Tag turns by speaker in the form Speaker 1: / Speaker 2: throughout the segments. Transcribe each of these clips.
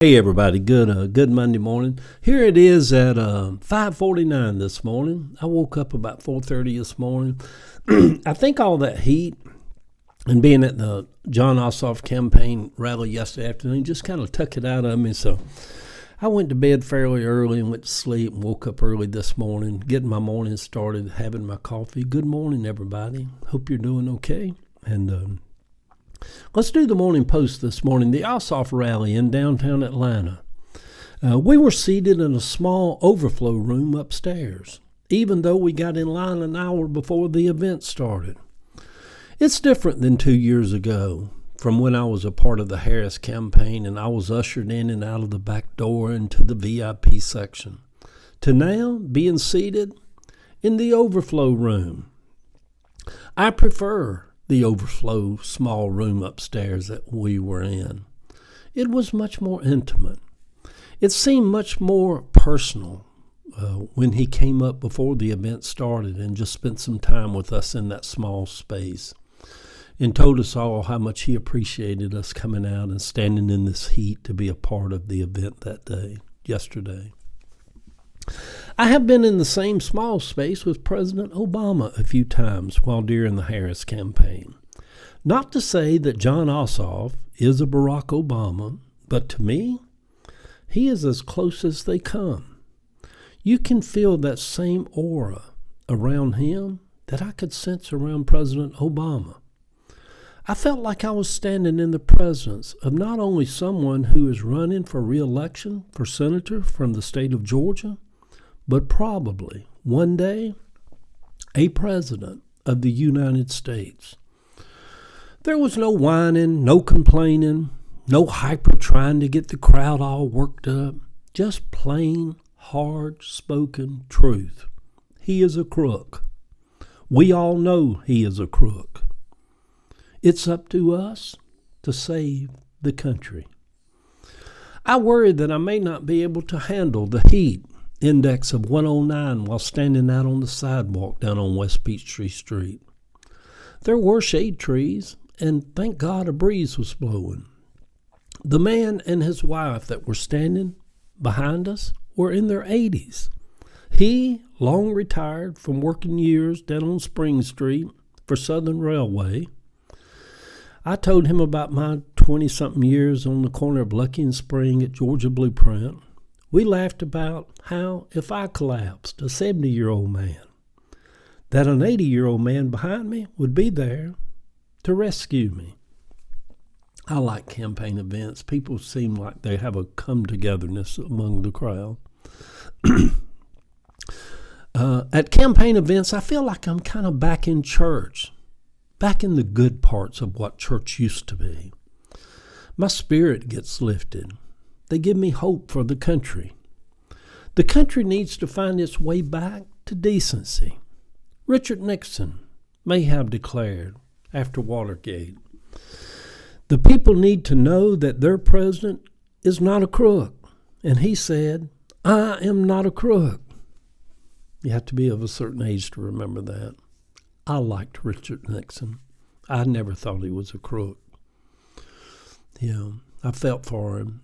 Speaker 1: Hey everybody, good Monday morning. Here it is at 5:49 this morning. I woke up about 4:30 this morning. I think all that heat and being at the John Ossoff campaign rally yesterday afternoon just kind of took it out of me. So I went to bed fairly early and went to sleep and woke up early this morning, getting my morning started, having my coffee. Good morning, everybody. Hope you're doing okay. And let's do the morning post this morning. The Ossoff rally in downtown Atlanta. We were seated in a small overflow room upstairs, even though we got in line an hour before the event started. It's different than 2 years ago, from when I was a part of the Harris campaign and I was ushered in and out of the back door into the VIP section, to now being seated in the overflow room. I prefer the overflow small room upstairs that we were in. It was much more intimate. It seemed much more personal when he came up before the event started and just spent some time with us in that small space and told us all how much he appreciated us coming out and standing in this heat to be a part of the event that day, yesterday. I have been in the same small space with President Obama a few times while during the Harris campaign. Not to say that John Ossoff is a Barack Obama, but to me, he is as close as they come. You can feel that same aura around him that I could sense around President Obama. I felt like I was standing in the presence of not only someone who is running for re-election for senator from the state of Georgia, but probably one day a president of the United States. There was no whining, no complaining, no hyper trying to get the crowd all worked up, just plain, hard-spoken truth. He is a crook. We all know he is a crook. It's up to us to save the country. I worry that I may not be able to handle the heat index of 109 while standing out on the sidewalk down on West Peachtree Street. There were shade trees, and thank God a breeze was blowing. The man and his wife that were standing behind us were in their 80s. He, long retired from working years down on Spring Street for Southern Railway. I told him about my 20-something years on the corner of Lucky and Spring at Georgia Blueprint. We laughed about how, if I collapsed, a 70-year-old man, that an 80-year-old man behind me would be there to rescue me. I like campaign events. People seem like they have a come-togetherness among the crowd. At campaign events, I feel like I'm kind of back in church, back in the good parts of what church used to be. My spirit gets lifted. They give me hope for the country. The country needs to find its way back to decency. Richard Nixon may have declared after Watergate, the people need to know that their president is not a crook. And he said, I am not a crook. You have to be of a certain age to remember that. I liked Richard Nixon. I never thought he was a crook. I felt for him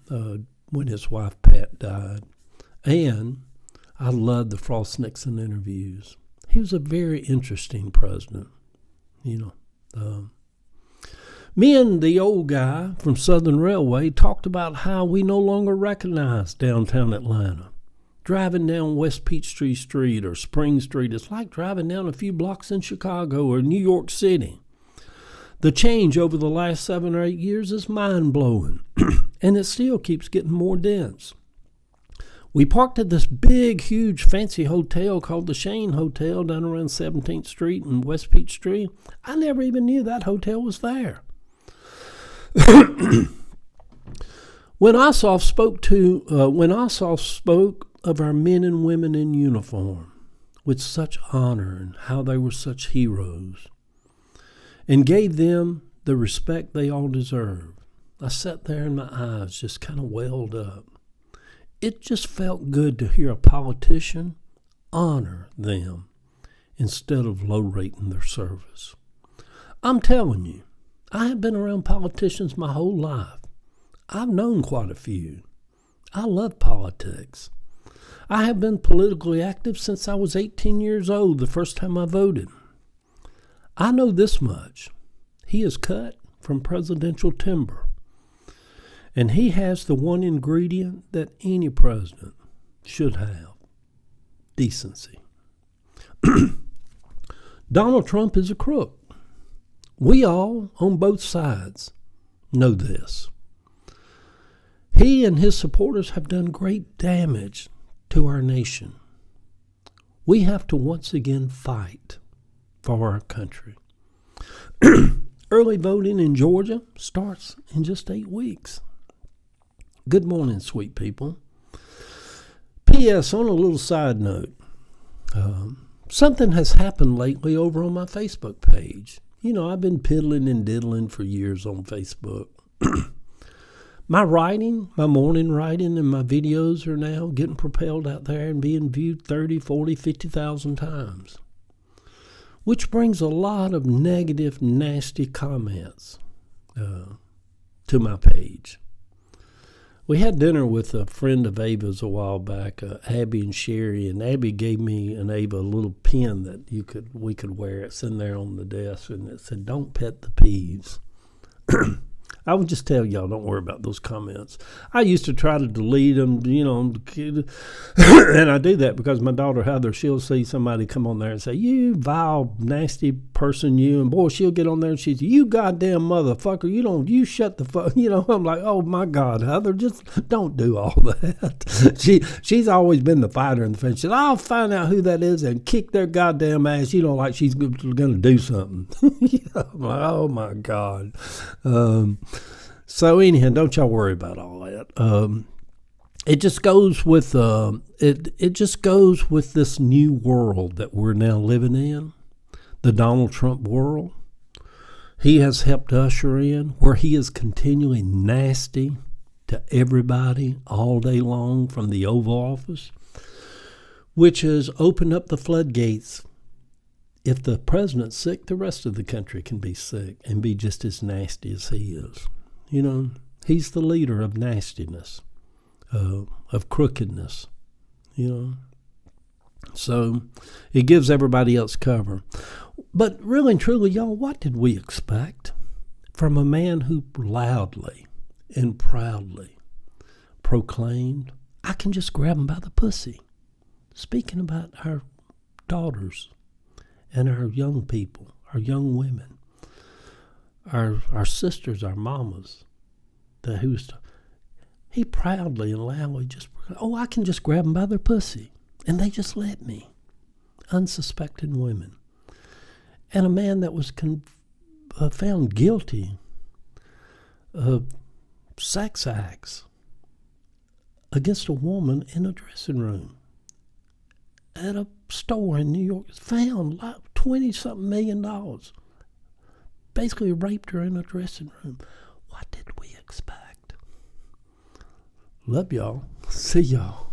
Speaker 1: when his wife Pat died. And I loved the Frost Nixon interviews. He was a very interesting president. Me and the old guy from Southern Railway talked about how we no longer recognize downtown Atlanta. Driving down West Peachtree Street or Spring Street is like driving down a few blocks in Chicago or New York City. The change over the last 7 or 8 years is mind-blowing, and it still keeps getting more dense. We parked at this big, huge, fancy hotel called the Shane Hotel down around 17th Street and West Peachtree. I never even knew that hotel was there. When Ossoff spoke of our men and women in uniform with such honor and how they were such heroes, and gave them the respect they all deserve, I sat there and my eyes just kind of welled up. It just felt good to hear a politician honor them instead of low-rating their service. I'm telling you, I have been around politicians my whole life. I've known quite a few. I love politics. I have been politically active since I was 18 years old, the first time I voted. I know this much. He is cut from presidential timber. And he has the one ingredient that any president should have: decency. Donald Trump is a crook. We all, on both sides, know this. He and his supporters have done great damage to our nation. We have to once again fight for our country. Early voting in Georgia starts in just 8 weeks. Good morning, sweet people. P.S. On a little side note, something has happened lately over on my Facebook page. You know, I've been piddling and diddling for years on Facebook. My writing, my morning writing and my videos are now getting propelled out there and being viewed 30, 40, 50,000 times, which brings a lot of negative, nasty comments to my page. We had dinner with a friend of Ava's a while back, Abby and Sherry, and Abby gave me and Ava a little pin that we could wear. It's in there on the desk, and it said, "Don't pet the peeves." I would just tell y'all, don't worry about those comments. I used to try to delete them, you know, and I do that because my daughter Heather, she'll see somebody come on there and say, "You vile, nasty person, you," and boy, she'll get on there and she's, "You goddamn motherfucker, you shut the fuck," you know. I'm like, oh my God, Heather, just don't do all that. She's always been the fighter in the fence. She said, "I'll find out who that is and kick their goddamn ass," you know, like she's going to do something. I'm like, oh my God. So anyhow, don't y'all worry about all that. It just goes with it just goes with this new world that we're now living in, the Donald Trump world. He has helped usher in where he is continually nasty to everybody all day long from the Oval Office, which has opened up the floodgates. If the president's sick, the rest of the country can be sick and be just as nasty as he is. You know, he's the leader of nastiness, of crookedness, you know. So it gives everybody else cover. But really and truly, y'all, what did we expect from a man who loudly and proudly proclaimed, "I can just grab him by the pussy," speaking about our daughters and our young people, our young women, our sisters, our mamas, he proudly and loudly just, "Oh, I can just grab them by their pussy," and they just let me. Unsuspecting women. And a man that was found guilty of sex acts against a woman in a dressing room at a store in New York, found like $20-something million. Basically raped her in a dressing room. What did we expect? Love y'all. See y'all.